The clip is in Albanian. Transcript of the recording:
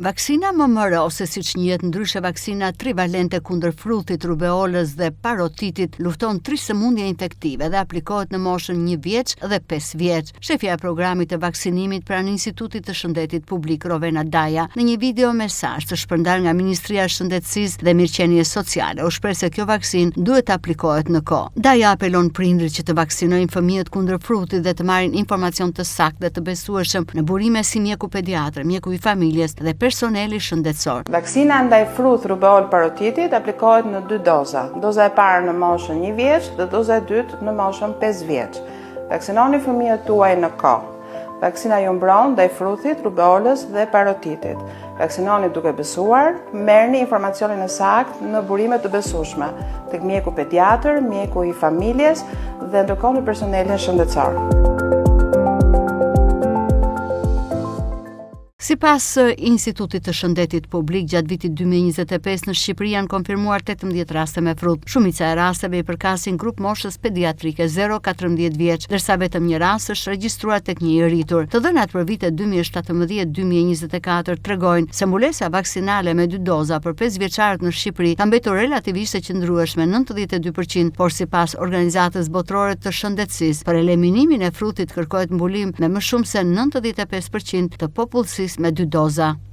Vaksina MMR ose siç njihet ndryshe vaksina trivalente kundër frutit, rubeolës dhe parotitit lufton 3 sëmundje infektive dhe aplikohet në moshën 1 vjeç dhe 5 vjeç. Shefja e programit të vaksinimit pranë Institutit të Shëndetit Publik Rovena Daja në një video mesazh të shpërndar nga Ministria e Shëndetësisë dhe Mirëqenies Sociale u shpreh se kjo vaksinë duhet të aplikohet në kohë. Daja apelon prindërit që të vaksinojnë fëmijët kundër frutit dhe të marrin informacion të saktë dhe të besueshëm në burime si mjeku pediatër, mjeku i familjes dhe personeli shëndetësor. Vaksina ndaj frut, rubeol, parotitit aplikohet në 2 doza. Doza e parë në moshën 1 vjeç dhe doza e dytë në moshën 5 vjeç. Vaksinoni fëmijët tuaj në kohë. Vaksina ju mbron ndaj frutit, rubeolës dhe parotitit. Vaksinoni duke besuar, merrni informacionin e saktë në burime të besueshme tek mjeku pediatër, mjeku i familjes dhe ndërkohë në personelin shëndetësor. Sipas Institutit të Shëndetit Publik, gjatë vitit 2025 në Shqipëri janë konfirmuar 18 raste me frut. Shumica e rasteve i përkasin grup moshës pediatrike 0-14 vjeç, ndërsa vetëm një rast është regjistruar tek një i rritur. Të dhënat për vitet 2017-2024 tregojnë se mbulesa vaksinale me 2 doza për 5 vjeçarët në Shqipëri ka mbetur relativisht e qëndrueshme 92%, por sipas Organizatës Botërore të Shëndetësisë, për eliminimin e frutit kërkohet mbulim me më shumë se 95% të popullsisë me 2 doza.